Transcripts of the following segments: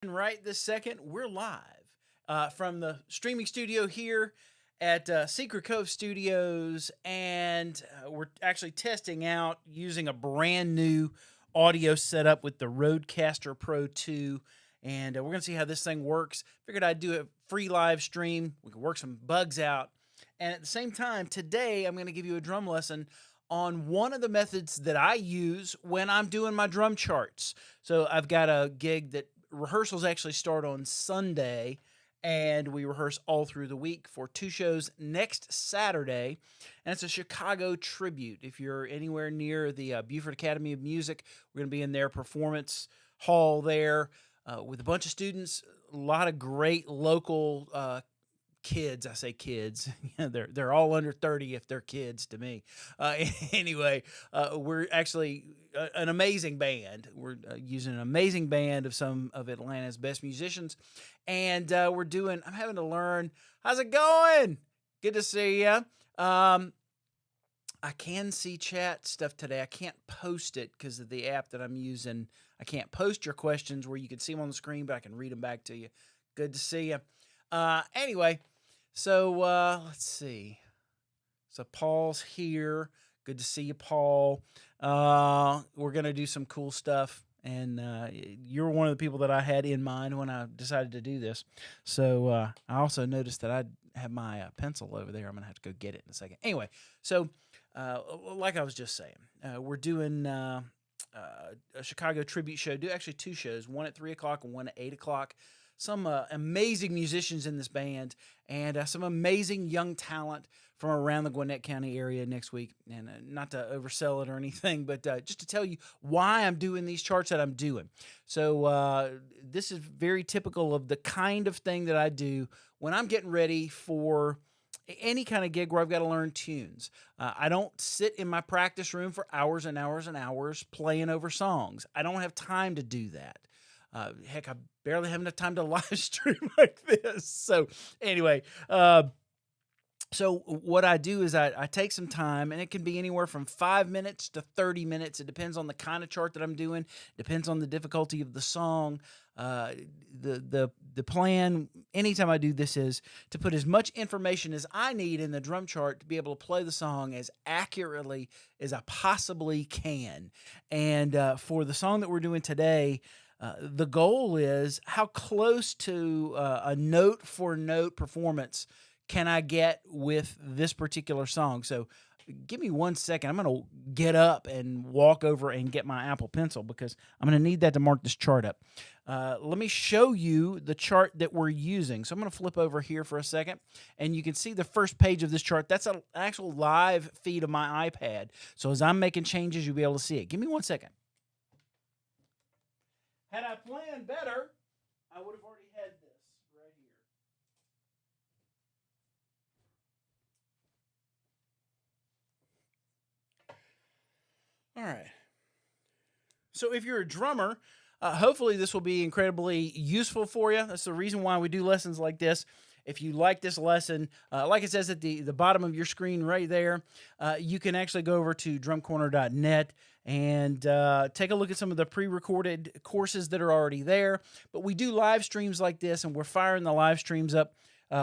Right this second, we're live from the streaming studio here at Secret Cove Studios, and we're actually testing out using a brand new audio setup with the Rodecaster Pro II, and we're going to see how this thing works. Figured I'd do a free live stream. We can work some bugs out, and at the same time, today I'm going to give you a drum lesson on one of the methods that I use when I'm doing my drum charts. So I've got a gig that rehearsals actually start on Sunday, and we rehearse all through the week for 2 shows next Saturday, and it's a Chicago tribute. If you're anywhere near the Beaufort Academy of Music, we're going to be in their performance hall there with a bunch of students, a lot of great local kids. I say kids. They're all under 30 if they're kids to me. Anyway, we're actually an amazing band. We're using an amazing band of some of Atlanta's best musicians, and I'm having to learn. How's it going? Good to see you. I can see chat stuff today. I can't post it because of the app that I'm using. I can't post your questions where you can see them on the screen, but I can read them back to you. Good to see you. Anyway, so let's see. So Paul's here. Good to see you, Paul. We're going to do some cool stuff, and you're one of the people that I had in mind when I decided to do this. So I also noticed that I have my pencil over there. I'm going to have to go get it in a second. Anyway, so like I was just saying, we're doing a Chicago tribute show. Do actually 2 shows, one at 3 o'clock and one at 8 o'clock. Some amazing musicians in this band, and some amazing young talent from around the Gwinnett County area next week. And not to oversell it or anything, but just to tell you why I'm doing these charts that I'm doing. So this is very typical of the kind of thing that I do when I'm getting ready for any kind of gig where I've got to learn tunes. I don't sit in my practice room for hours and hours and hours playing over songs. I don't have time to do that. Heck, I barely have enough time to live stream like this. So anyway, so what I do is I take some time, and it can be anywhere from 5 minutes to 30 minutes. It depends on the kind of chart that I'm doing. Depends on the difficulty of the song. The plan anytime I do this is to put as much information as I need in the drum chart to be able to play the song as accurately as I possibly can. And for the song that we're doing today, the goal is how close to a note for note performance can I get with this particular song. So give me 1 second. I'm going to get up and walk over and get my Apple Pencil because I'm going to need that to mark this chart up. Let me show you the chart that we're using. So I'm going to flip over here for a second, and you can see the first page of this chart. That's an actual live feed of my iPad. So as I'm making changes, you'll be able to see it. Give me 1 second. Had I planned better, I would have already had this right here. All right. So if you're a drummer, hopefully this will be incredibly useful for you. That's the reason why we do lessons like this. If you like this lesson, like it says at the bottom of your screen right there, you can actually go over to drumcorner.net and take a look at some of the pre-recorded courses that are already there. But we do live streams like this, and we're firing the live streams up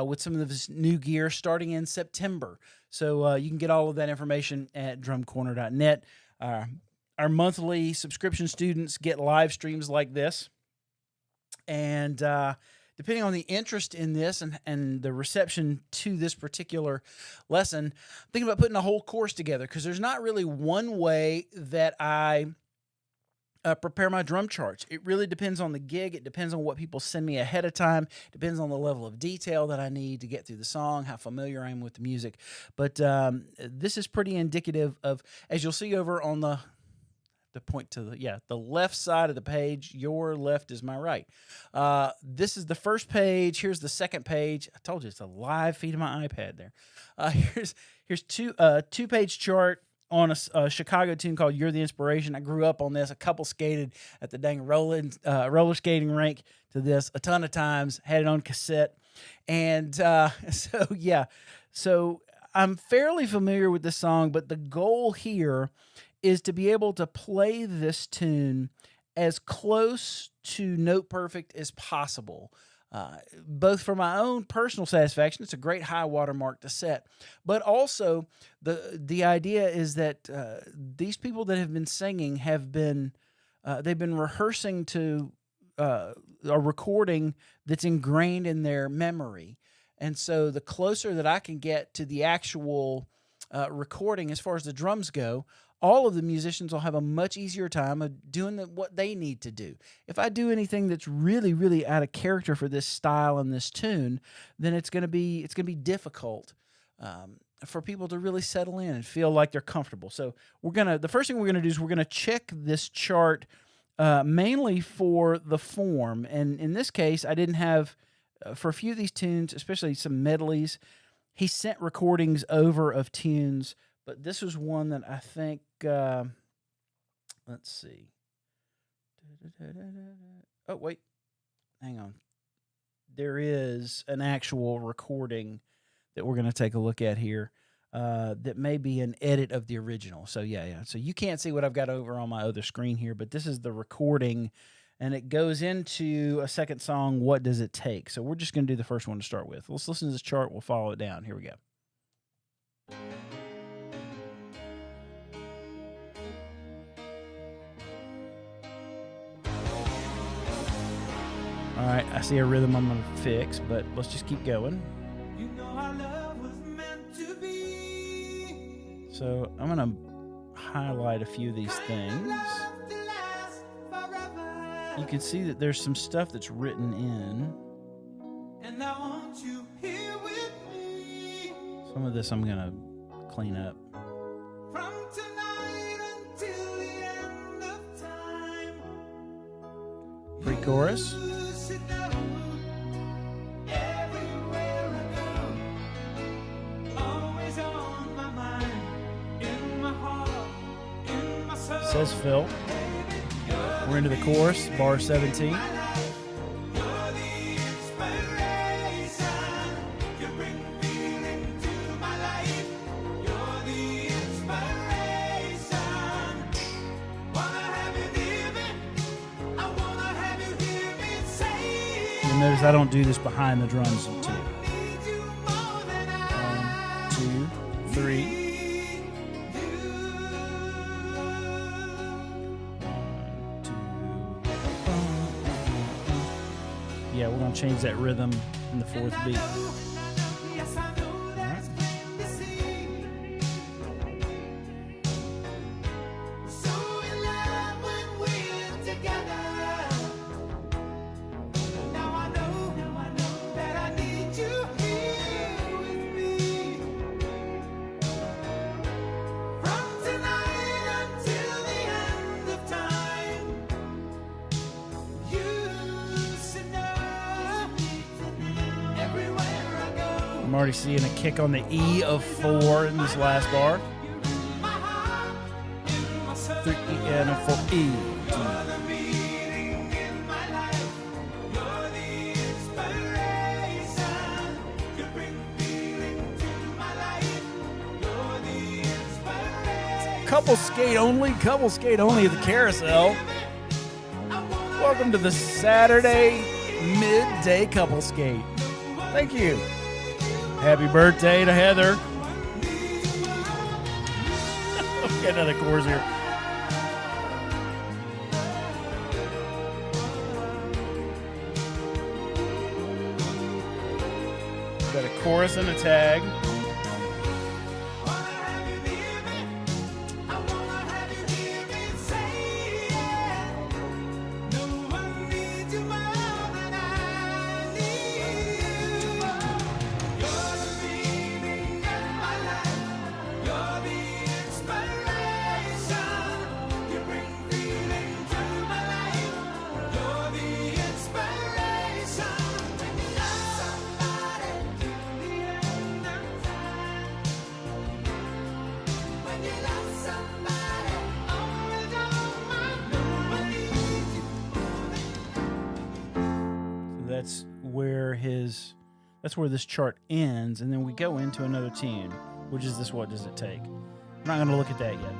with some of this new gear starting in September. So you can get all of that information at drumcorner.net. Our monthly subscription students get live streams like this. And depending on the interest in this and the reception to this particular lesson, I'm thinking about putting a whole course together because there's not really one way that I prepare my drum charts. It really depends on the gig. It depends on what people send me ahead of time. It depends on the level of detail that I need to get through the song, how familiar I am with the music. But this is pretty indicative of, as you'll see over on the point to the left side of the page. Your left is my right. This is the first page. Here's the second page. I told you it's a live feed of my iPad there. Here's two-page chart on a Chicago tune called "You're the Inspiration." I grew up on this. A couple skated at the dang roller skating rink to this a ton of times. Had it on cassette, and so I'm fairly familiar with this song. But the goal here is to be able to play this tune as close to note perfect as possible. Both for my own personal satisfaction, it's a great high watermark to set, but also the idea is that these people that have been singing have been they've been rehearsing to a recording that's ingrained in their memory, and so the closer that I can get to the actual recording as far as the drums go, all of the musicians will have a much easier time of doing what they need to do. If I do anything that's really, really out of character for this style and this tune, then it's going to be difficult for people to really settle in and feel like they're comfortable. So the first thing we're gonna do is we're gonna check this chart mainly for the form. And in this case, I didn't have for a few of these tunes, especially some medleys. He sent recordings over of tunes. But this was one that I think, let's see. Oh, wait. Hang on. There is an actual recording that we're going to take a look at here that may be an edit of the original. So, yeah. So you can't see what I've got over on my other screen here, but this is the recording, and it goes into a second song, What Does It Take? So we're just going to do the first one to start with. Let's listen to this chart. We'll follow it down. Here we go. All right, I see a rhythm I'm going to fix, but let's just keep going. You know our love was meant to be. So I'm going to highlight a few of these things. You can see that there's some stuff that's written in. And I want you here with me. Some of this I'm going to clean up. From tonight until the end of time. Pre-chorus. Says Phil. We're into the chorus, bar 17. You'll notice I don't do this behind the drums too. 1, 2, 3. Yeah, we're going to change that rhythm in the fourth beat. I'm already seeing a kick on the E of 4 in this last bar. 3 E and a 4 E. Couple skate only at the carousel. Welcome to the Saturday midday couple skate. Thank you. Happy birthday to Heather. Let's get another chorus here. Got a chorus and a tag. That's where this chart ends, and then we go into another tune, which is this What Does It Take? I'm not going to look at that yet.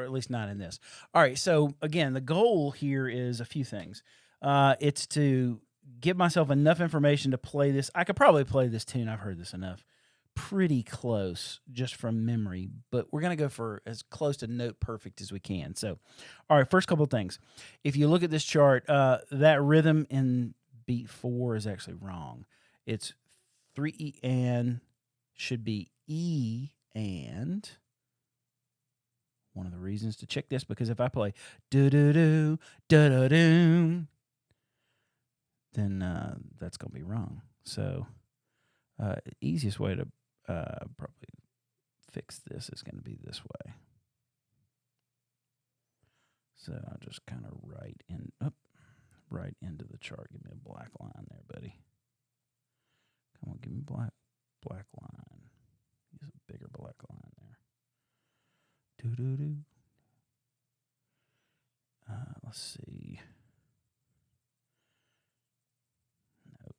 at least not in this. All right, so again, the goal here is a few things. It's to give myself enough information to play this. I could probably play this tune. I've heard this enough. Pretty close just from memory, but we're going to go for as close to note perfect as we can. So, all right, first couple of things. If you look at this chart, that rhythm in beat 4 is actually wrong. It's 3 and should be E and. One of the reasons to check this, because if I play do-do-do, da-da-do, then that's going to be wrong. So, easiest way to probably fix this is going to be this way. So I'll just kind of right into the chart. Give me a black line there, buddy. Come on, give me black line. Use a bigger black line there. Do-do-do. Let's see. Nope.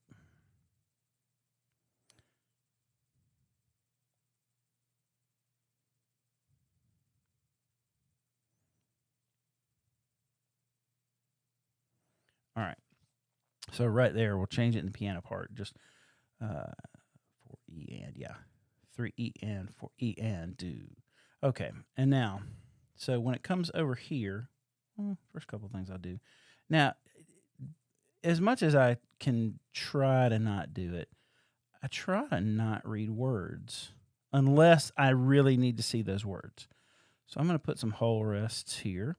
All right. So right there, we'll change it in the piano part. Just 4 E and, yeah. 3 E and 4 E and do. Okay. And now, so when it comes over here, first couple of things I'll do. Now, as much as I can try to not do it, I try to not read words unless I really need to see those words. So I'm going to put some whole rests here.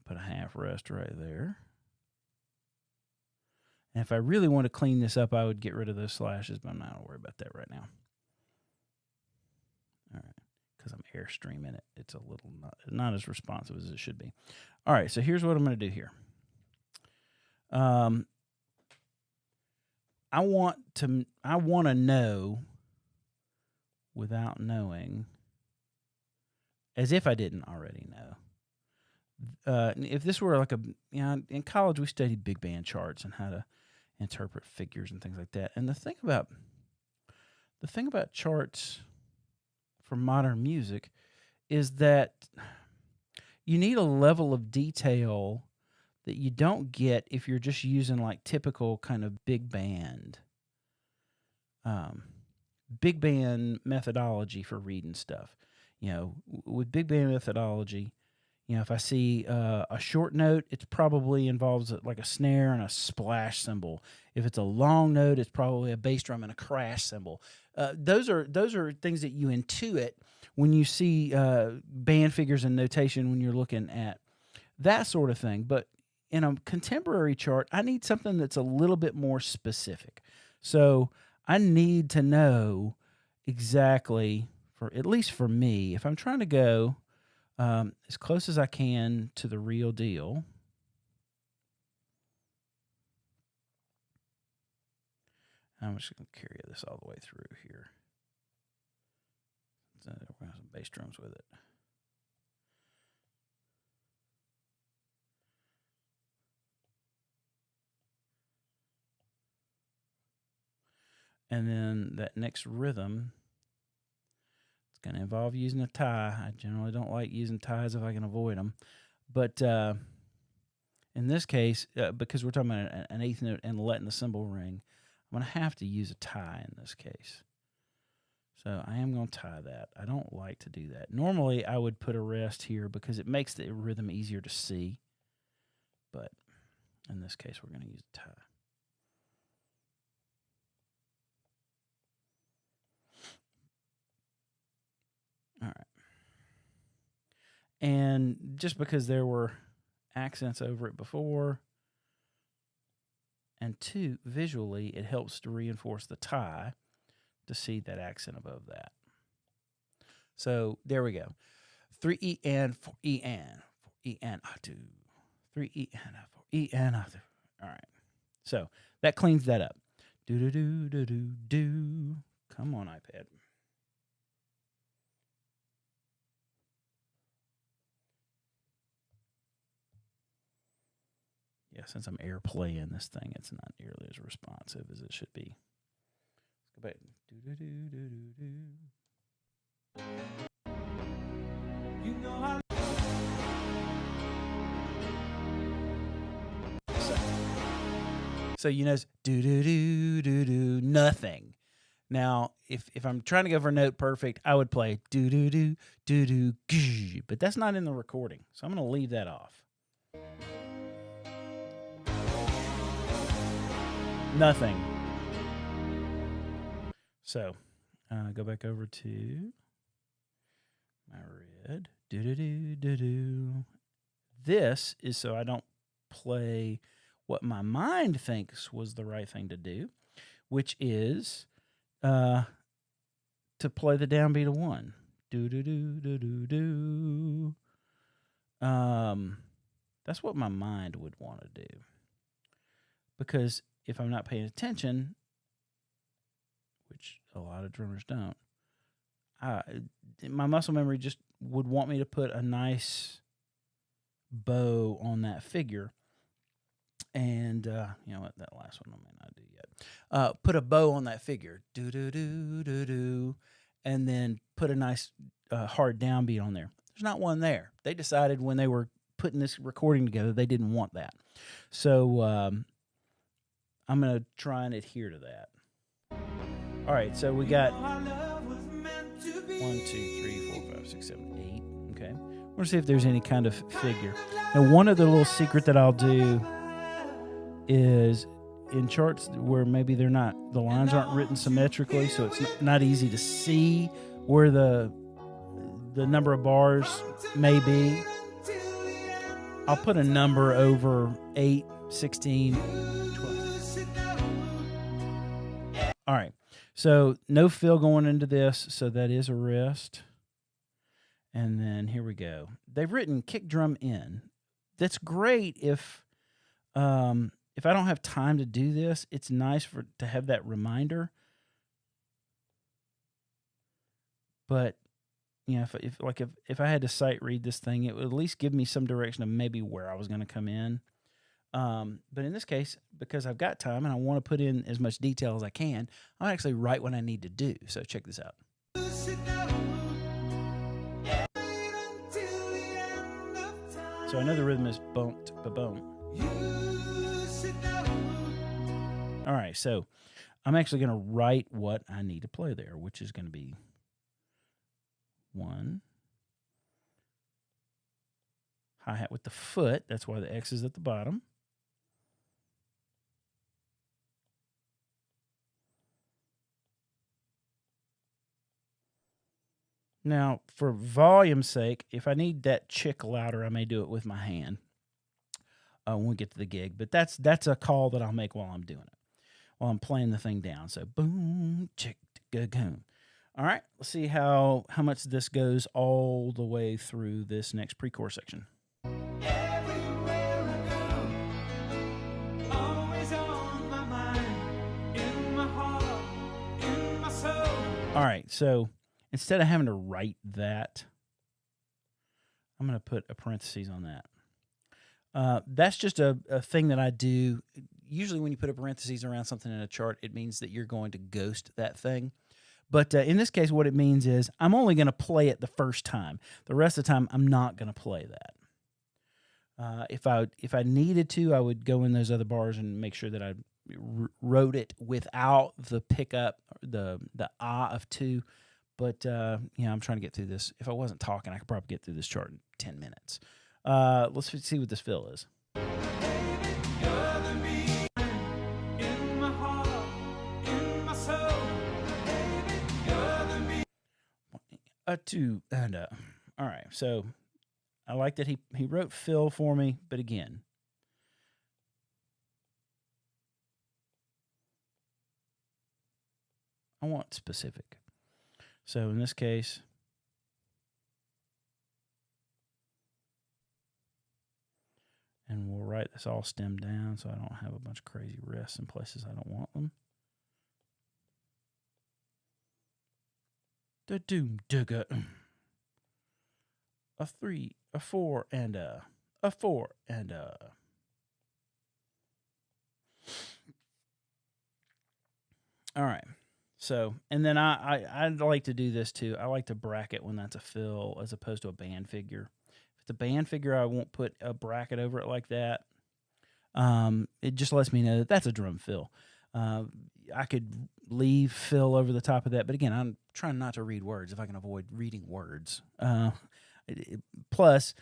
Put a half rest right there. And if I really want to clean this up, I would get rid of those slashes, but I'm not going to worry about that right now. All right, because I'm airstreaming it. It's a little not as responsive as it should be. All right, so here's what I'm going to do here. I want to know without knowing, as if I didn't already know. If this were like in college we studied big band charts and how to interpret figures and things like that. And the thing about charts for modern music is that you need a level of detail that you don't get if you're just using like typical kind of big band methodology for reading stuff. With big band methodology, if I see a short note, it probably involves like a snare and a splash cymbal. If it's a long note, it's probably a bass drum and a crash cymbal. Those are things that you intuit when you see band figures and notation when you're looking at that sort of thing. But in a contemporary chart, I need something that's a little bit more specific. So I need to know exactly, at least for me, if I'm trying to go as close as I can to the real deal. I'm just going to carry this all the way through here. So we're going to have some bass drums with it. And then that next rhythm, it's going to involve using a tie. I generally don't like using ties if I can avoid them. But in this case, because we're talking about an eighth note and letting the cymbal ring, I'm going to have to use a tie in this case. So I am going to tie that. I don't like to do that. Normally, I would put a rest here because it makes the rhythm easier to see. But in this case, we're going to use a tie. All right. And just because there were accents over it before, and two, visually, it helps to reinforce the tie to see that accent above that. So there we go. 3 E and 4 E and 4 E and I do. 3 E and 4 E and I do. All right. So that cleans that up. Do do do do do do. Come on, iPad. Yeah, since I'm airplaying this thing, it's not nearly as responsive as it should be. Let's go back. Do do do do do do. You know So you know it's do do do do do nothing. Now, if I'm trying to go for note perfect, I would play do do do do do, but that's not in the recording, so I'm going to leave that off. Nothing. So, go back over to my red. Do do do do do. This is so I don't play what my mind thinks was the right thing to do, which is to play the downbeat of 1. Do do do do do do. That's what my mind would want to do. Because if I'm not paying attention, which a lot of drummers don't, my muscle memory just would want me to put a nice bow on that figure. And you know what? That last one I may not do yet. Put a bow on that figure. Do, do, do, do, do. And then put a nice hard downbeat on there. There's not one there. They decided when they were putting this recording together, they didn't want that. So I'm going to try and adhere to that. All right, so we got 1, 2, 3, 4, 5, 6, 7, 8. Okay. We're going to see if there's any kind of figure. Now, one other little secret that I'll do is in charts where maybe the lines aren't written symmetrically, so it's not easy to see where the number of bars may be. I'll put a number over 8, 16, 12. All right, so no fill going into this, so that is a wrist. And then here we go. They've written kick drum in. That's great if I don't have time to do this. It's nice to have that reminder. But you know, if I had to sight read this thing, it would at least give me some direction of maybe where I was going to come in. But in this case, because I've got time and I want to put in as much detail as I can, I'll actually write what I need to do. So check this out. So I know the rhythm is bumped, ba-bump. All right, so I'm actually going to write what I need to play there, which is going to be 1. Hi-hat with the foot. That's why the X is at the bottom. Now, for volume's sake, if I need that chick louder, I may do it with my hand when we get to the gig. But that's a call that I'll make while I'm doing it, while I'm playing the thing down. So boom, chick, boom. All right, let's see how much this goes all the way through this next pre-chorus section. Everywhere I go, always on my mind, in my heart, in my soul. All right, so instead of having to write that, I'm going to put a parentheses on that. That's just a thing that I do. Usually when you put a parentheses around something in a chart, it means that you're going to ghost that thing. But in this case, what it means is I'm only going to play it the first time. The rest of the time, I'm not going to play that. If I needed to, I would go in those other bars and make sure that I wrote it without the pickup, the ah of 2. But you know, I'm trying to get through this. If I wasn't talking, I could probably get through this chart in 10 minutes. Let's see what this fill is. A 2 and a. All right, so I like that he wrote fill for me, but again, I want specific. So in this case, and we'll write this all stemmed down so I don't have a bunch of crazy rests in places I don't want them. Da doom digga. A 3, a 4, and a 4, and a. All right. So, and then I like to do this too. I like to bracket when that's a fill as opposed to a band figure. If it's a band figure, I won't put a bracket over it like that. it just lets me know that that's a drum fill. I could leave fill over the top of that, but again, I'm trying not to read words if I can avoid reading words. Plus,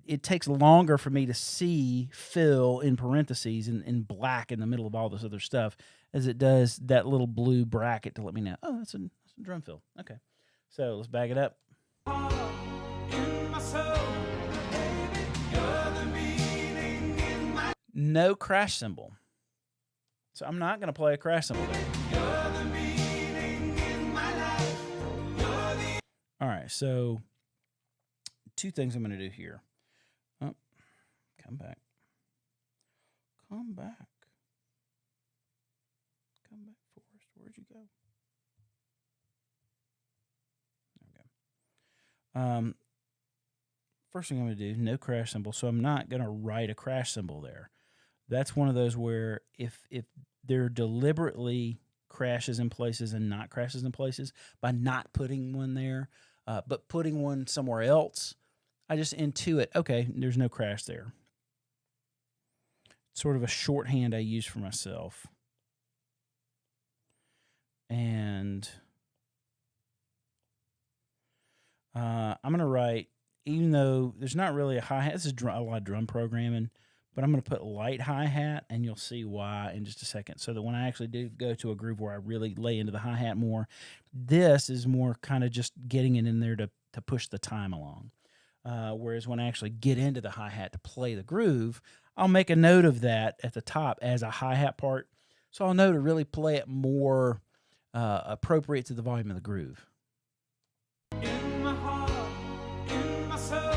it takes longer for me to see fill in parentheses in black in the middle of all this other stuff as it does that little blue bracket to let me know, oh, that's a drum fill. Okay, so let's back it up. No crash cymbal. So I'm not going to play a crash cymbal there. All right, so two things I'm going to do here. Oh, come back. Come back. Come back, Forrest. Where'd you go? Okay. First thing I'm going to do, no crash cymbal. So I'm not going to write a crash cymbal there. That's one of those where if there deliberately crashes in places and not crashes in places by not putting one there, but putting one somewhere else, I just intuit, okay, there's no crash there. It's sort of a shorthand I use for myself. And I'm going to write, even though there's not really a hi-hat, this is a lot of drum programming, but I'm going to put light hi-hat, and you'll see why in just a second. So that when I actually do go to a groove where I really lay into the hi-hat more, this is more kind of just getting it in there to push the time along. Whereas when I actually get into the hi-hat to play the groove, I'll make a note of that at the top as a hi-hat part. So I'll know to really play it more appropriate to the volume of the groove. In my heart, in my soul,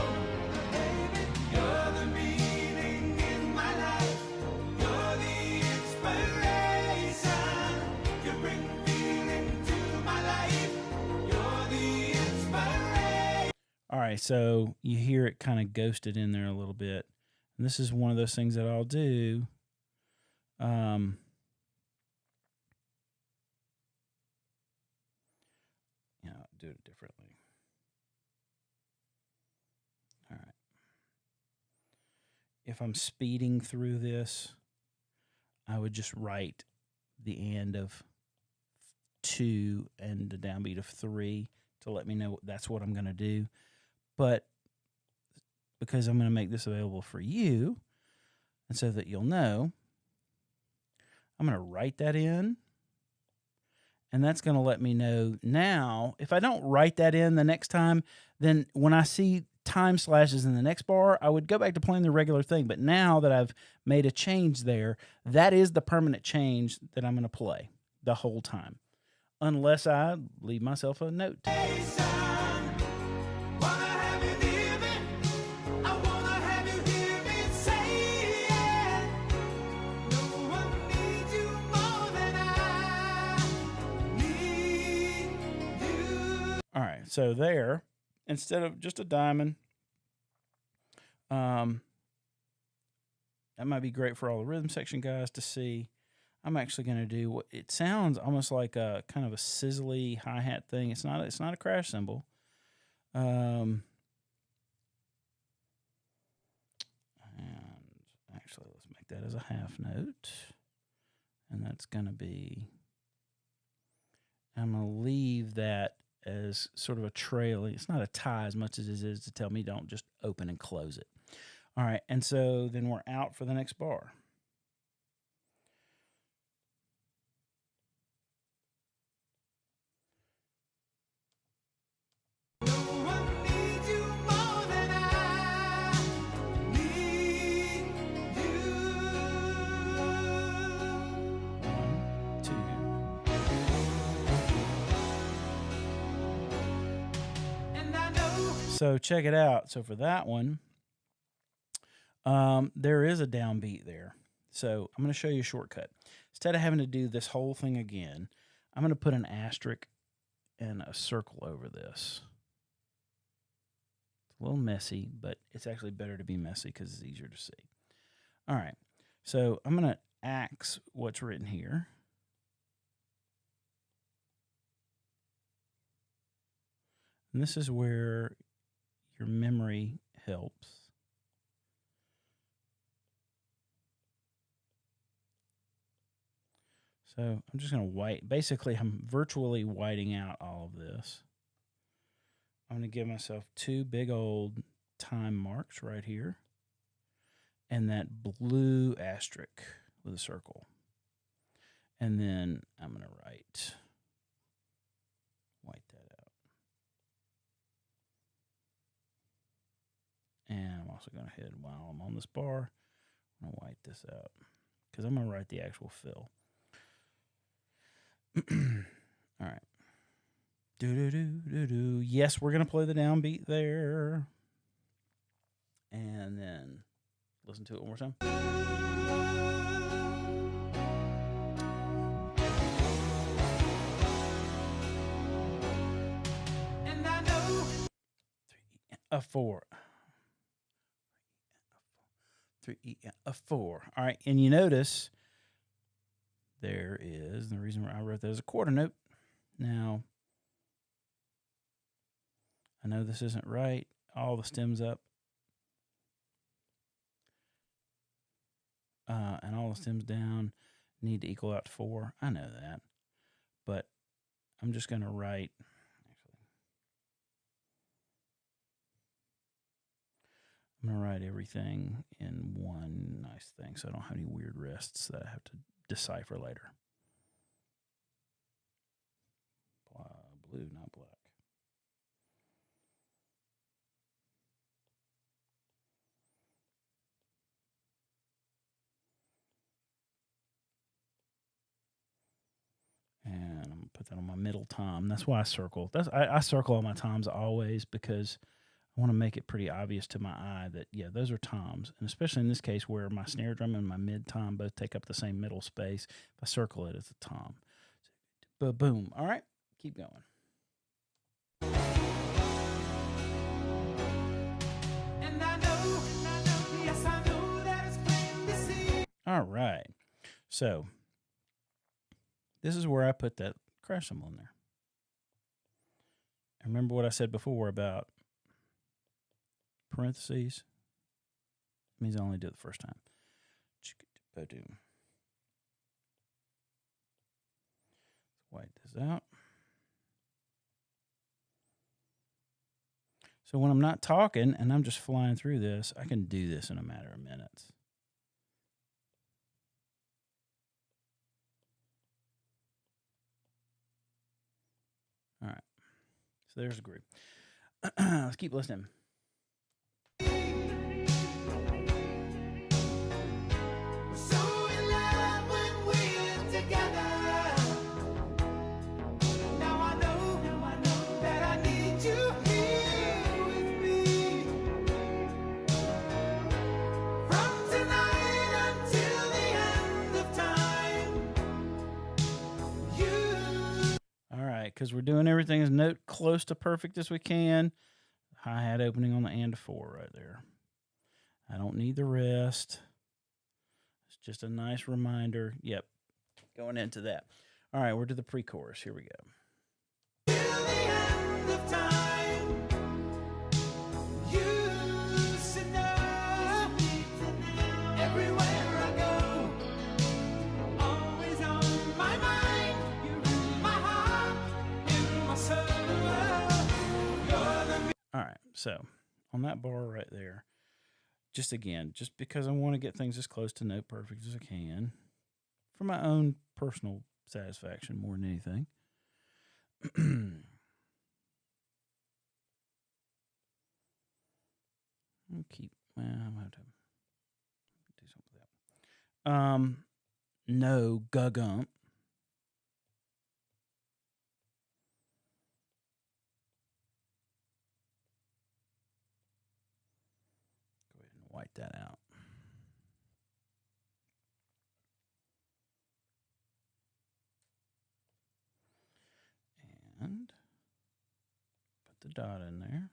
baby, you're the meaning in my life. You're the inspiration. You bring feeling to my life. You're the inspiration. All right, so you hear it kind of ghosted in there a little bit. And this is one of those things that I'll do. Do it differently. All right. If I'm speeding through this, I would just write the end of 2 and the downbeat of 3 to let me know that's what I'm going to do. But because I'm going to make this available for you, and so that you'll know, I'm going to write that in. And that's going to let me know now. If I don't write that in the next time, then when I see time slashes in the next bar, I would go back to playing the regular thing. But now that I've made a change there, that is the permanent change that I'm going to play the whole time. Unless I leave myself a note. All right, so there, instead of just a diamond, that might be great for all the rhythm section guys to see. I'm actually going to do what it sounds almost like a kind of a sizzly hi-hat thing. It's not a crash cymbal. And actually, let's make that as a half note. And that's going to be, I'm going to leave that as sort of a trailing. It's not a tie as much as it is to tell me don't just open and close it. All right, and so then we're out for the next bar. So check it out. So for that one, there is a downbeat there. So I'm going to show you a shortcut. Instead of having to do this whole thing again, I'm going to put an asterisk and a circle over this. It's a little messy, but it's actually better to be messy because it's easier to see. All right. So I'm going to axe what's written here. And this is where your memory helps. So I'm just going to white. Basically, I'm virtually whiting out all of this. I'm going to give myself 2 big old time marks right here. And that blue asterisk with a circle. And then I'm going to white that out. And I'm also going to hit, while I'm on this bar, I'm going to white this out. Because I'm going to write the actual fill. All right. Do-do-do-do-do. Yes, we're going to play the downbeat there. And then listen to it one more time. And I know 3 a 4. 3 a 4. All right, and you notice there is the reason why I wrote that as a quarter note. Now, I know this isn't right. All the stems up. And all the stems down need to equal out to 4. I know that. But I'm just going to write, I'm going to write everything in one nice thing so I don't have any weird rests that I have to decipher later. Blue, not black. And I'm going to put that on my middle tom. That's why I circle. I circle all my toms always because I want to make it pretty obvious to my eye that, yeah, those are toms. And especially in this case where my snare drum and my mid tom both take up the same middle space. If I circle it, it's a tom. So, boom. All right, keep going. And I know, yes, I know that it's plain to see. All right. So this is where I put that crash cymbal in there. Remember what I said before about parentheses? It means I only do it the first time. White this out. So when I'm not talking and I'm just flying through this, I can do this in a matter of minutes. All right. So there's the groove. Let's keep listening. Because we're doing everything as note close to perfect as we can. Hi-hat opening on the and 4 right there. I don't need the rest. It's just a nice reminder. Yep, going into that. All right, we're to the pre-chorus. Here we go. Till the end of time, you should know, everywhere I go, always on my mind, you're in my heart, in my soul. All right, so on that bar right there, just again, just because I want to get things as close to note perfect as I can for my own personal satisfaction more than anything. I'm gonna have to do something with that. No gugump. Go ahead and white that out. And put the dot in there.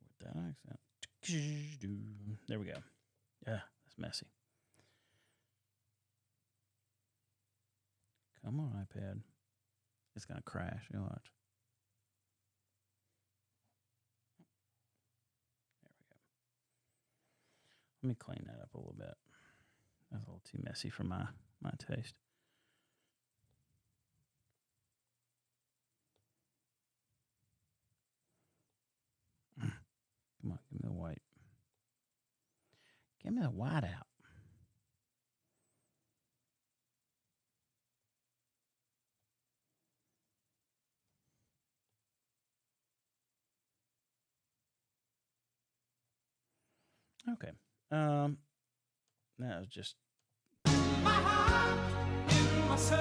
With that accent. There we go. Yeah, that's messy. Come on, iPad. It's going to crash. You watch. There we go. Let me clean that up a little bit. That's a little too messy for my taste. Come on, give me the white. Give me the white out. Okay. That was just. My heart in my soul,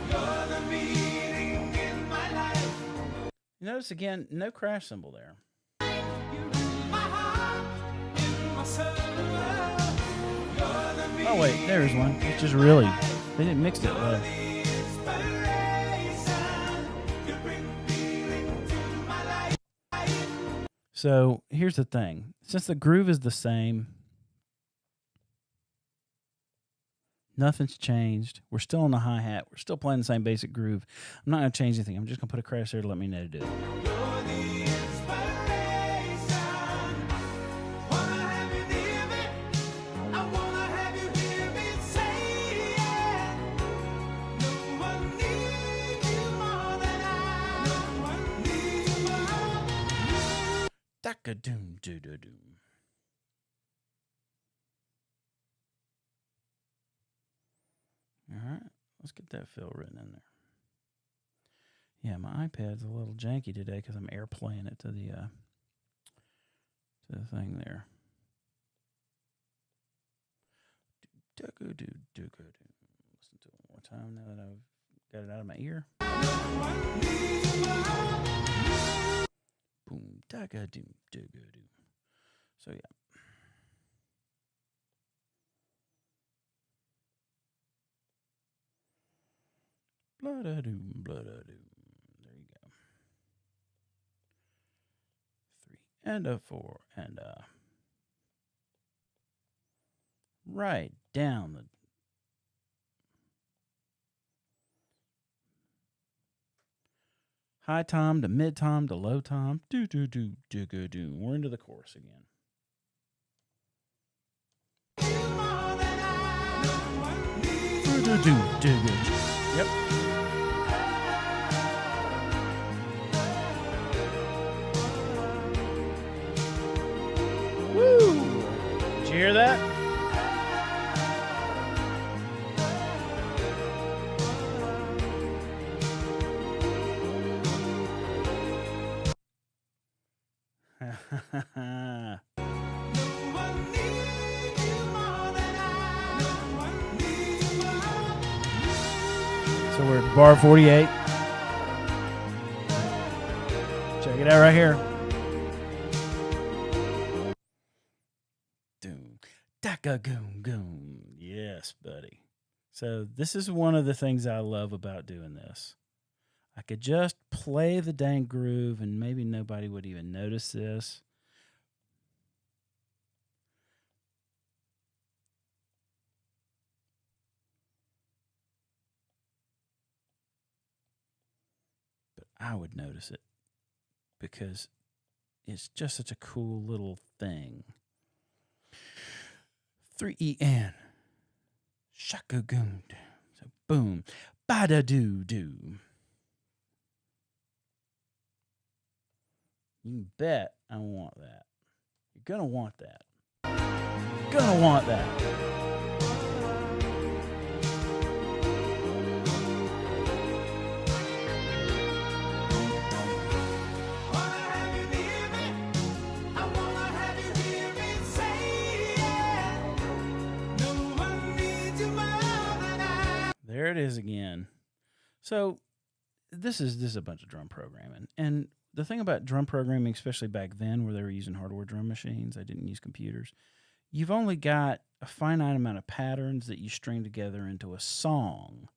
you're the meaning in my life. You notice again, no crash cymbal there. My heart in my soul, you're the meaning. Oh wait, there's one. It's just really, they didn't mix it well. So here's the thing. Since the groove is the same, nothing's changed. We're still on the hi-hat. We're still playing the same basic groove. I'm not going to change anything. I'm just going to put a crash there to let me know to do it. Doom. All right, let's get that fill written in there. Yeah, my iPad's a little janky today because I'm airplaying it to the thing there. Listen to it one more time now that I've got it out of my ear. Boom, doom. So yeah. Blood-a-doom. There you go. 3 and a 4 and a. Right down the. High tom to mid tom to low tom. Do. We're into the chorus again. Yep. Woo! Did you hear that? So we're at bar 48. Check it out right here. Doom. Goom. Yes, buddy. So this is one of the things I love about doing this. I could just play the dang groove and maybe nobody would even notice this. But I would notice it because it's just such a cool little thing. 3 Shakagoon. So boom. Bada-doo-doo. You can bet I want that. You're going to want that. Gonna want that. There it is again. So this is a bunch of drum programming. And the thing about drum programming, especially back then where they were using hardware drum machines, I didn't use computers, you've only got a finite amount of patterns that you string together into a song.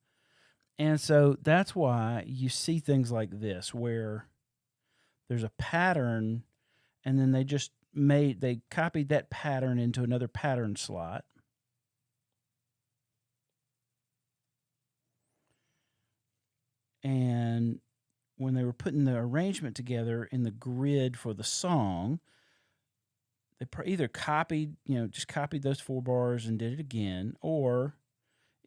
And so that's why you see things like this where there's a pattern and then they copied that pattern into another pattern slot. And when they were putting the arrangement together in the grid for the song, either copied, just copied those 4 bars and did it again, or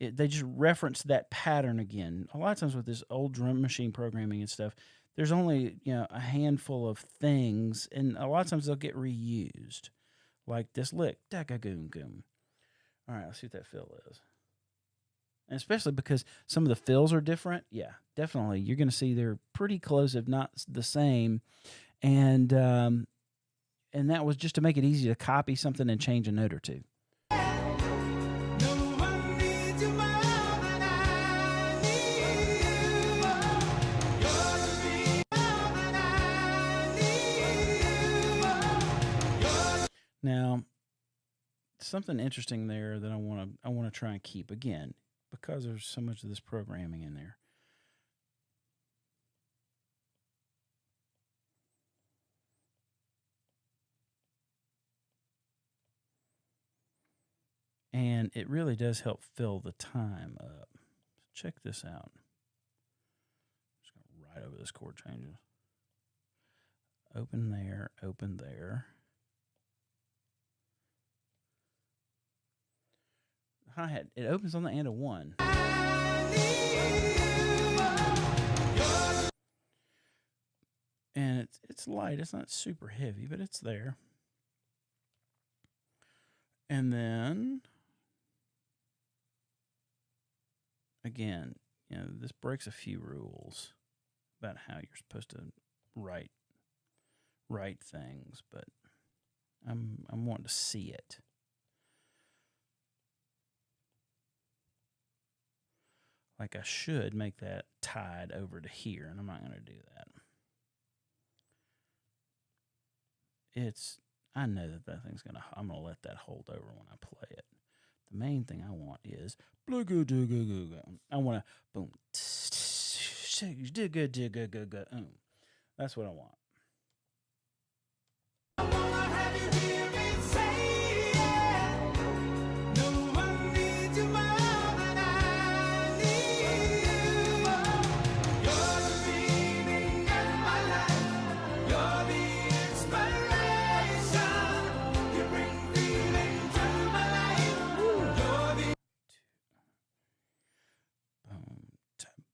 they just referenced that pattern again. A lot of times with this old drum machine programming and stuff, there's only a handful of things, and a lot of times they'll get reused, like this lick, da-ga-goom goom. All right, let's see what that fill is. And especially because some of the fills are different. Yeah, definitely. You're going to see they're pretty close, if not the same. And that was just to make it easy to copy something and change a note or two. Now, something interesting there that I want to try and keep again, because there's so much of this programming in there. And it really does help fill the time up. Check this out. I'm just going to write over this chord changes. Open there, open there. The hi-hat, it opens on the end of 1. And it's light. It's not super heavy, but it's there. And then, again, this breaks a few rules about how you're supposed to write things, but I'm wanting to see it. Like I should make that tied over to here, and I'm not going to do that. I know that thing's I'm going to let that hold over when I play it. The main thing I want is I want to boom. That's what I want.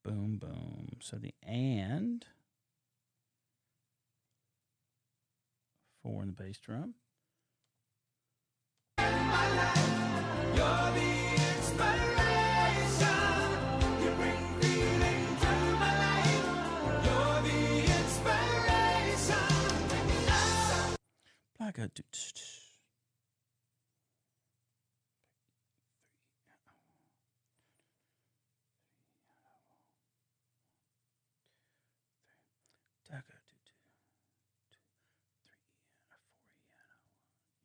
Boom, boom. So the and 4 in the bass drum. Like a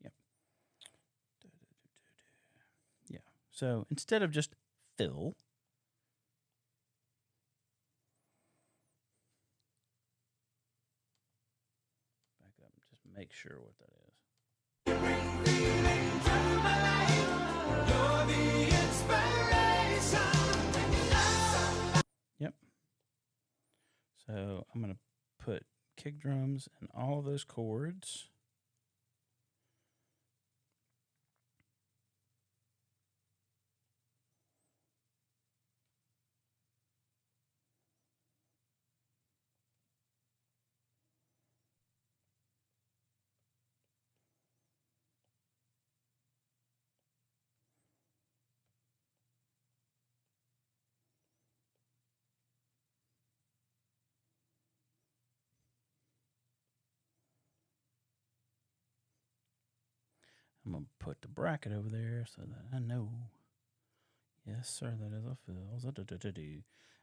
Yep. Yeah. So instead of just fill, back up and just make sure what that is. Yep. So I'm going to put kick drums in all of those chords. I'm going to put the bracket over there so that I know. Yes, sir, that is a fill.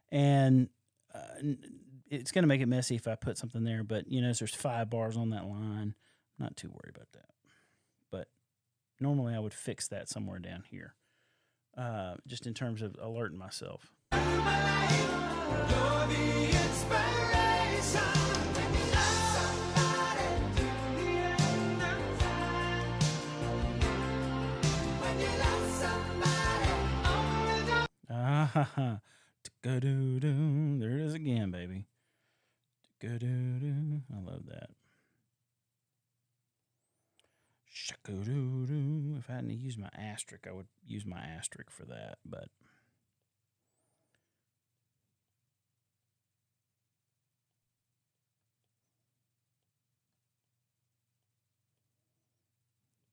And it's going to make it messy if I put something there, but there's 5 bars on that line. I'm not too worried about that. But normally I would fix that somewhere down here, just in terms of alerting myself. There it is again, baby. I love that. If I hadn't used my asterisk, I would use my asterisk for that, but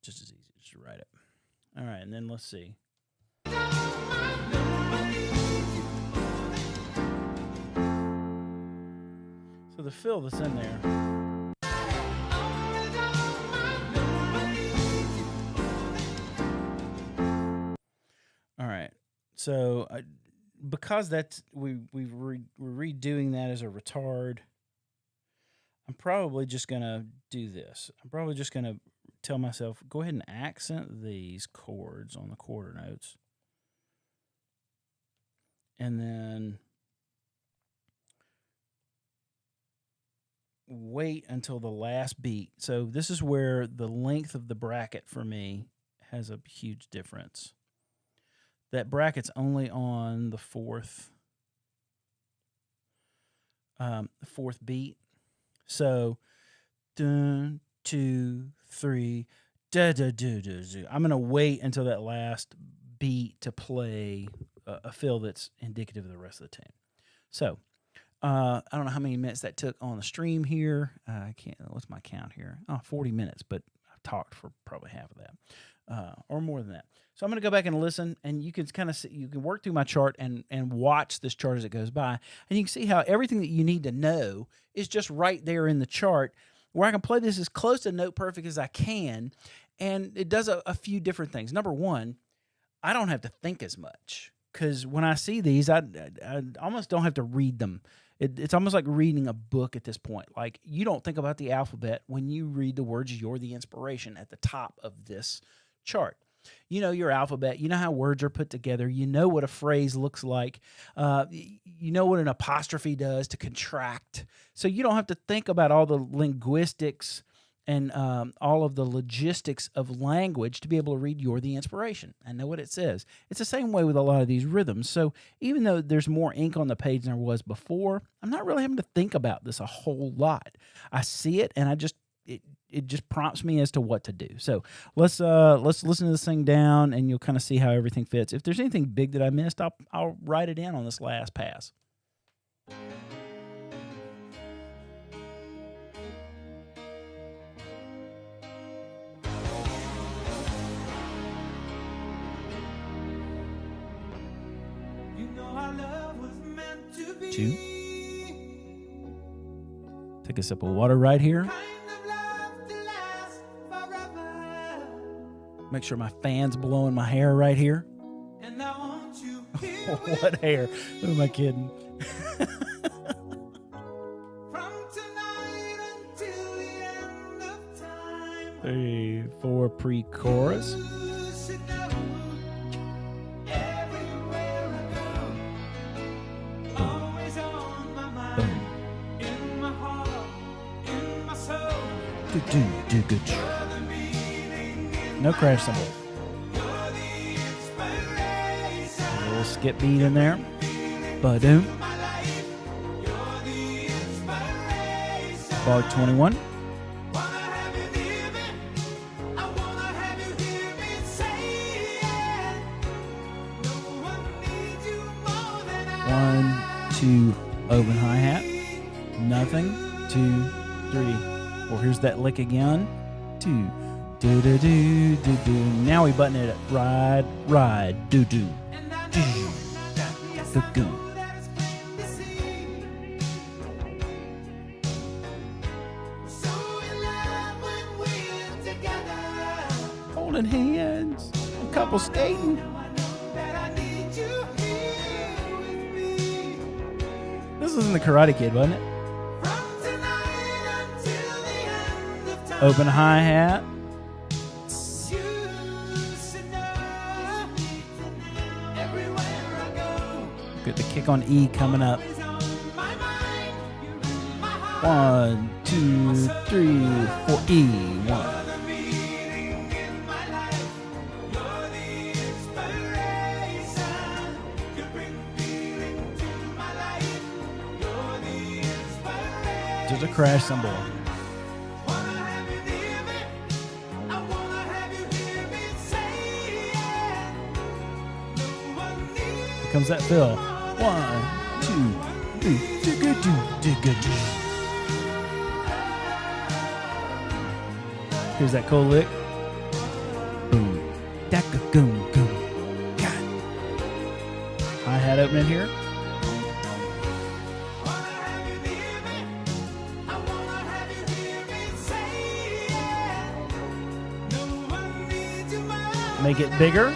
just as easy as to write it. All right, and then let's see. So the fill that's in there. All right, so because that's we're redoing that as a retard, I'm probably just gonna do this. I'm probably just gonna tell myself, go ahead and accent these chords on the quarter notes, and then wait until the last beat. So this is where the length of the bracket for me has a huge difference. That bracket's only on the fourth beat. So, 1, 2, 3, da da da da da. I'm gonna wait until that last beat to play a fill that's indicative of the rest of the tune. So, I don't know how many minutes that took on the stream here. I can't. What's my count here? Oh, 40 minutes, but I've talked for probably half of that, or more than that. So I'm going to go back and listen, and you can kind of see, you can work through my chart and watch this chart as it goes by, and you can see how everything that you need to know is just right there in the chart, where I can play this as close to note perfect as I can, and it does a few different things. Number one, I don't have to think as much, because when I see these, I almost don't have to read them. It's almost like reading a book at this point. Like, you don't think about the alphabet when you read the words "You're the inspiration" at the top of this chart. You know your alphabet. You know how words are put together. You know what a phrase looks like. You know what an apostrophe does to contract. So you don't have to think about all the linguistics and all of the logistics of language to be able to read "You're the inspiration." I know what it says. It's the same way with a lot of these rhythms. So even though there's more ink on the page than there was before, I'm not really having to think about this a whole lot. I see it, and it just prompts me as to what to do. So let's listen to this thing down, and you'll kind of see how everything fits. If there's anything big that I missed, I'll write it in on this last pass. You know our love was meant to be. 2. Take a sip of water right here. Make sure my fan's blowing my hair right here. And I want you what hair? Who am I kidding? From tonight until the end of time. 3, 4 pre-chorus. Good. No crash cymbal. A little skip beat in there. Ba-doom. Bar 21. One, 2, open hi-hat. Nothing. 2, 3, 4. Here's that lick again. 2. Do do do do do. Now we button it up. Ride, do do. Do do. Holding hands, a couple skating. This was in the Karate Kid, wasn't it? Open hi-hat. Get the kick on E coming up. 1, 2, 3, 4, E. 1. Just a crash cymbal. comes that fill. 1, 2, 3. Here's that cool lick. Boom. Goom, goom. God. Hi-hat opening here. Make it bigger.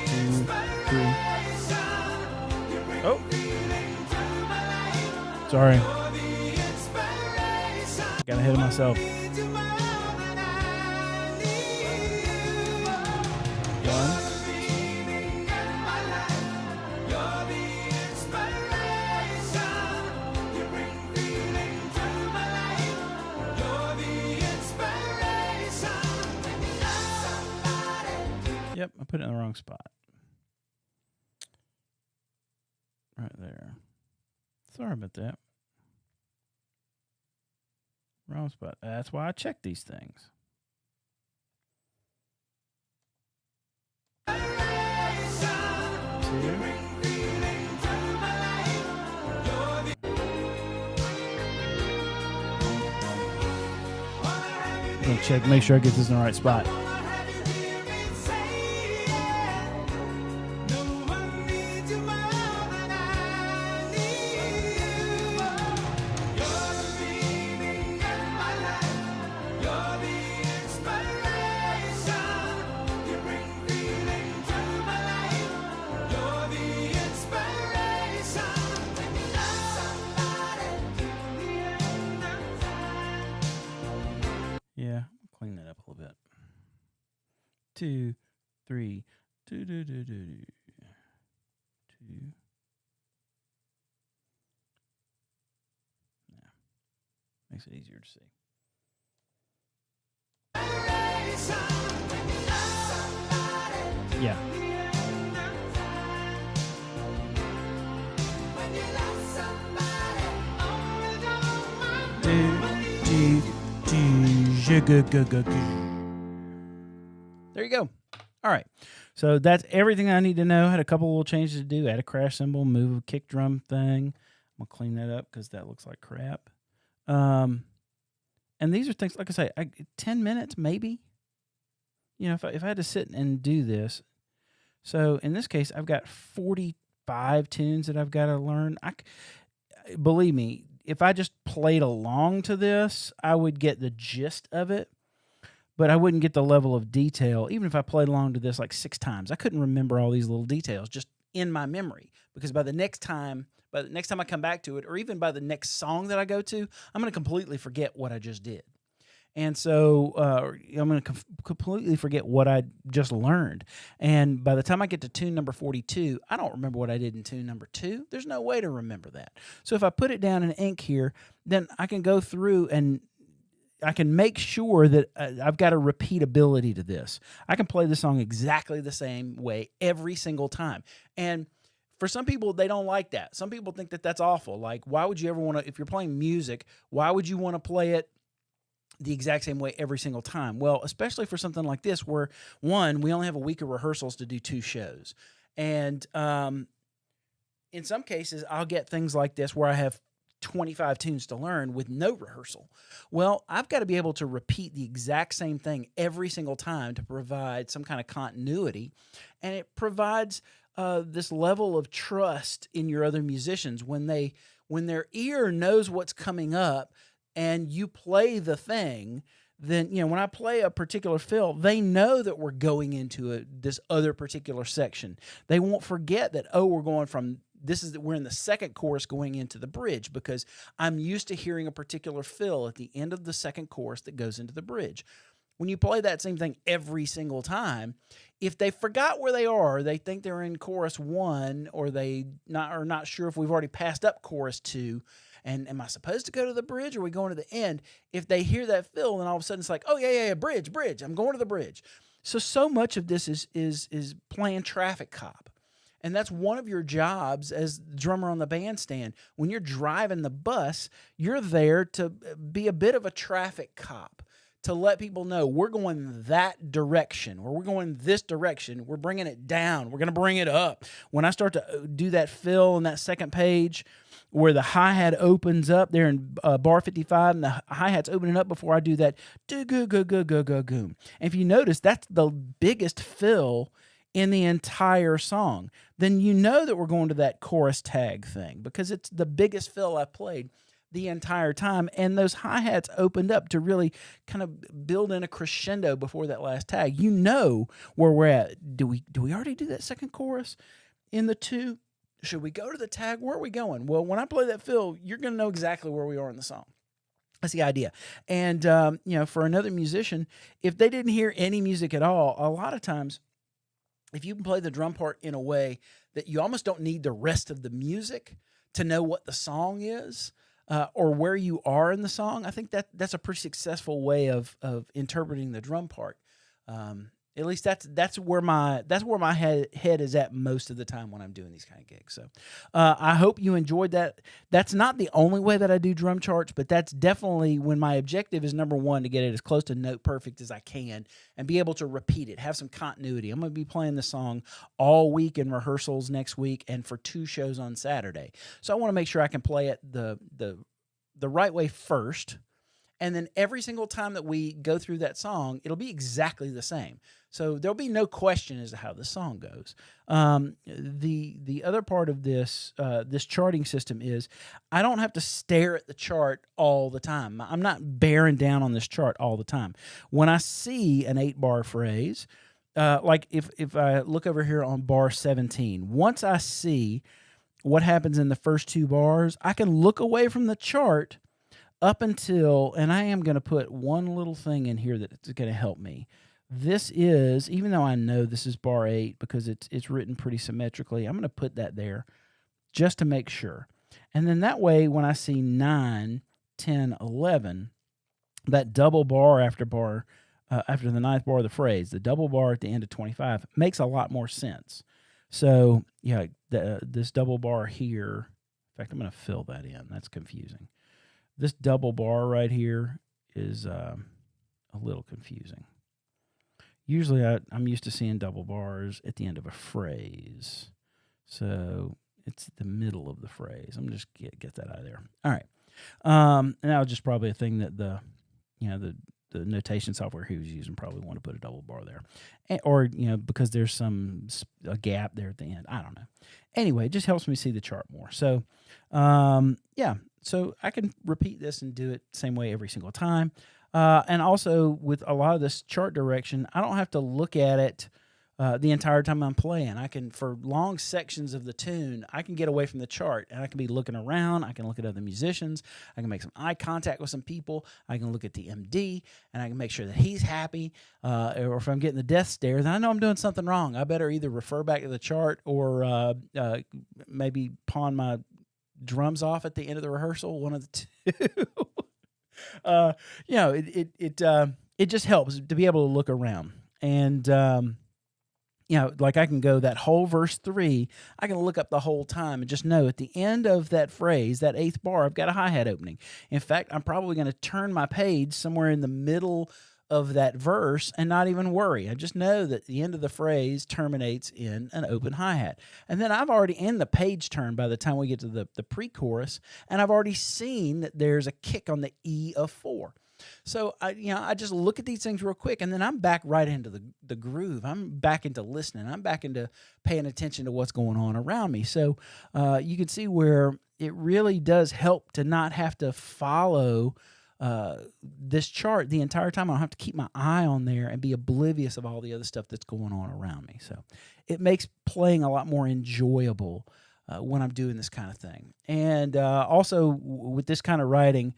2, 3. Oh. Sorry. Got ahead of myself. 1. Yep, I put it in the wrong spot. Right there. Sorry about that. Wrong spot. That's why I check these things. I'm gonna check, make sure I get this in the right spot. Yeah, clean that up a little bit. 2, 3, 2, 2, 2, 2, 2. Yeah, makes it easier to see. Yeah. There you go. All right. So that's everything I need to know. Had a couple little changes to do. Add a crash cymbal, move a kick drum thing. I'm going to clean that up because that looks like crap. And these are things, like I say, 10 minutes maybe. You know, if I had to sit and do this. So in this case, I've got 45 tunes that I've got to learn. Believe me, if I just played along to this, I would get the gist of it, but I wouldn't get the level of detail. Even if I played along to this like 6 times, I couldn't remember all these little details just in my memory, because by the next time I come back to it, or even by the next song that I go to, I'm going to completely forget what I just did. And so I'm going to completely forget what I just learned. And by the time I get to tune number 42, I don't remember what I did in tune number 2. There's no way to remember that. So if I put it down in ink here, then I can go through and I can make sure that I've got a repeatability to this. I can play the song exactly the same way every single time. And for some people, they don't like that. Some people think that that's awful. Like, why would you ever want to, if you're playing music, why would you want to play it the exact same way every single time? Well, especially for something like this where, one, we only have a week of rehearsals to do 2 shows. And in some cases, I'll get things like this where I have 25 tunes to learn with no rehearsal. Well, I've got to be able to repeat the exact same thing every single time to provide some kind of continuity. And it provides this level of trust in your other musicians when their ear knows what's coming up and you play the thing. Then, you know, when I play a particular fill, they know that we're going into this other particular section. They won't forget that, oh, we're going from we're in the second chorus going into the bridge, because I'm used to hearing a particular fill at the end of the second chorus that goes into the bridge. When you play that same thing every single time, if they forgot where they are, they think they're in chorus 1, or are not sure if we've already passed up chorus 2, and am I supposed to go to the bridge, or are we going to the end? If they hear that fill, then all of a sudden it's like, oh yeah, bridge, I'm going to the bridge. So much of this is playing traffic cop. And that's one of your jobs as drummer on the bandstand. When you're driving the bus, you're there to be a bit of a traffic cop, to let people know we're going that direction, or we're going this direction. We're bringing it down. We're going to bring it up. When I start to do that fill in that second page where the hi-hat opens up there in bar 55, and the hi-hat's opening up before I do that, do-go-go-go-go-go-goom. And if you notice, that's the biggest fill in the entire song. Then you know that we're going to that chorus tag thing because it's the biggest fill I played the entire time, and those hi-hats opened up to really kind of build in a crescendo before that last tag. You know where we're at. Do we already do that second chorus in the 2? Should we go to the tag? Where are we going? Well, when I play that fill, you're going to know exactly where we are in the song. That's the idea. And for another musician, if they didn't hear any music at all, a lot of times, if you can play the drum part in a way that you almost don't need the rest of the music to know what the song is, or where you are in the song, I think that's a pretty successful way of interpreting the drum part. At least that's where my head is at most of the time when I'm doing these kind of gigs. So I hope you enjoyed that. That's not the only way that I do drum charts, but that's definitely when my objective is, number one, to get it as close to note perfect as I can and be able to repeat it, have some continuity. I'm going to be playing the song all week in rehearsals next week and for 2 shows on Saturday. So I want to make sure I can play it the right way first. And then every single time that we go through that song, it'll be exactly the same. So there'll be no question as to how the song goes. The other part of this charting system is I don't have to stare at the chart all the time. I'm not bearing down on this chart all the time. When I see an 8-bar phrase, like if I look over here on bar 17, once I see what happens in the first 2 bars, I can look away from the chart up until, and I am going to put one little thing in here that's going to help me. This is, even though I know this is bar 8 because it's written pretty symmetrically, I'm going to put that there just to make sure. And then that way, when I see 9, 10, 11, that double bar after the 9th bar of the phrase, the double bar at the end of 25, makes a lot more sense. So, yeah, this double bar here, in fact, I'm going to fill that in. That's confusing. This double bar right here is a little confusing. Usually I'm used to seeing double bars at the end of a phrase. So it's the middle of the phrase. I'm just get that out of there. All right. And that was just probably a thing that the notation software he was using probably want to put a double bar there. Or, because there's a gap there at the end. I don't know. Anyway, it just helps me see the chart more. So, so I can repeat this and do it the same way every single time. And also with a lot of this chart direction, I don't have to look at it the entire time I'm playing. I can, for long sections of the tune, I can get away from the chart and I can be looking around. I can look at other musicians. I can make some eye contact with some people. I can look at the MD and I can make sure that he's happy. Or if I'm getting the death stare, then I know I'm doing something wrong. I better either refer back to the chart or maybe pawn my drums off at the end of the rehearsal. One of the two. It just helps to be able to look around. And, like I can go that whole verse 3, I can look up the whole time and just know at the end of that phrase, that 8th bar, I've got a hi-hat opening. In fact, I'm probably going to turn my page somewhere in the middle of that verse and not even worry. I just know that the end of the phrase terminates in an open hi-hat. And then I've already in the page turn by the time we get to the pre-chorus, and I've already seen that there's a kick on the E of 4. So I just look at these things real quick, and then I'm back right into the groove. I'm back into listening. I'm back into paying attention to what's going on around me. So you can see where it really does help to not have to follow this chart the entire time. I don't have to keep my eye on there and be oblivious of all the other stuff that's going on around me. So it makes playing a lot more enjoyable when I'm doing this kind of thing. And also with this kind of writing,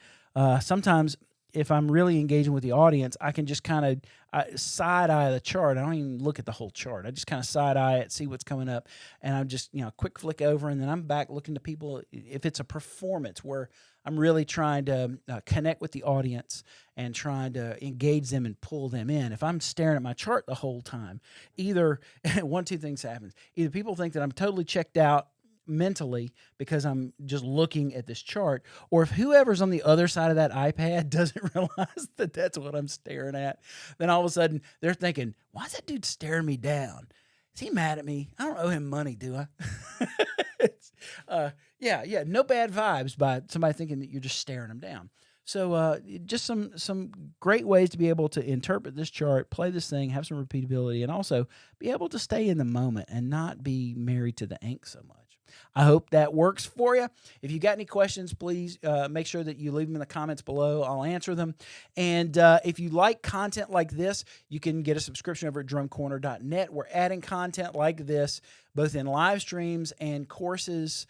sometimes if I'm really engaging with the audience, I can just kind of side-eye the chart. I don't even look at the whole chart. I just kind of side-eye it, see what's coming up, and I'm just, quick flick over, and then I'm back looking to people. If it's a performance where I'm really trying to connect with the audience and trying to engage them and pull them in, if I'm staring at my chart the whole time, either two things happen. Either people think that I'm totally checked out mentally because I'm just looking at this chart, or if whoever's on the other side of that iPad doesn't realize that that's what I'm staring at, then all of a sudden they're thinking, why is that dude staring me down? Is he mad at me? I don't owe him money, do I? Yeah, no bad vibes by somebody thinking that you're just staring them down. So just some great ways to be able to interpret this chart, play this thing, have some repeatability, and also be able to stay in the moment and not be married to the ink so much. I hope that works for you. If you got any questions, please make sure that you leave them in the comments below. I'll answer them. And if you like content like this, you can get a subscription over at drumcorner.net. We're adding content like this, both in live streams and courses.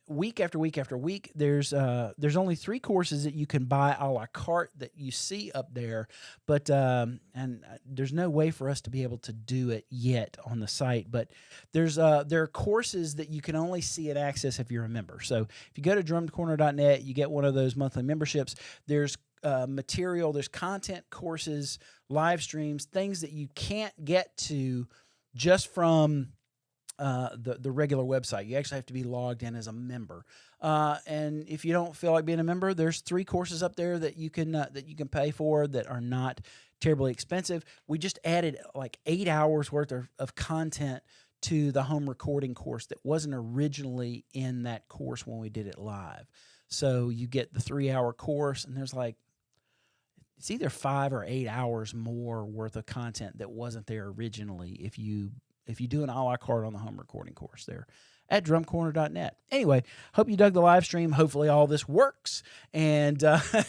Week after week after week. There's only 3 courses that you can buy a la carte that you see up there, but and there's no way for us to be able to do it yet on the site. But there are courses that you can only see and access if you're a member. So if you go to drumcorner.net, you get one of those monthly memberships. There's material, there's content, courses, live streams, things that you can't get to just from the regular website. You actually have to be logged in as a member. And if you don't feel like being a member, there's 3 courses up there that you can pay for that are not terribly expensive. We just added like 8 hours worth of content to the home recording course that wasn't originally in that course when we did it live. So you get the 3-hour course, and there's like, it's either 5 or 8 hours more worth of content that wasn't there originally if you do an a la carte on the home recording course there at drumcorner.net. Anyway, hope you dug the live stream. Hopefully all this works, and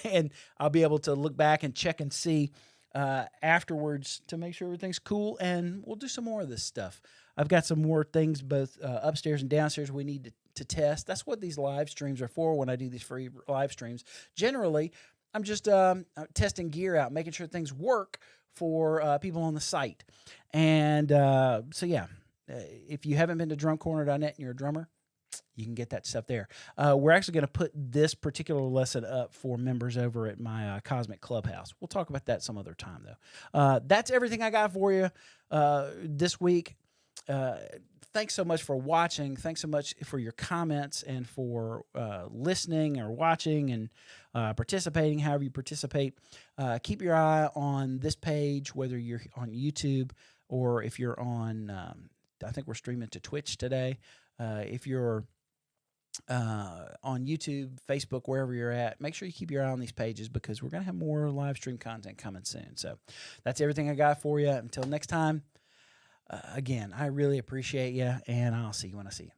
and I'll be able to look back and check and see afterwards to make sure everything's cool, and we'll do some more of this stuff. I've got some more things both upstairs and downstairs we need to test. That's what these live streams are for when I do these free live streams. Generally, I'm just testing gear out, making sure things work for people on the site. And so, yeah, if you haven't been to drumcorner.net and you're a drummer, you can get that stuff there. We're actually going to put this particular lesson up for members over at my Cosmic Clubhouse. We'll talk about that some other time, though. That's everything I got for you this week. Thanks so much for watching. Thanks so much for your comments and for listening or watching and participating, however you participate. Keep your eye on this page, whether you're on YouTube or if you're on, I think we're streaming to Twitch today. If you're on YouTube, Facebook, wherever you're at, make sure you keep your eye on these pages because we're going to have more live stream content coming soon. So that's everything I got for you. Until next time. Again, I really appreciate you, and I'll see you when I see you.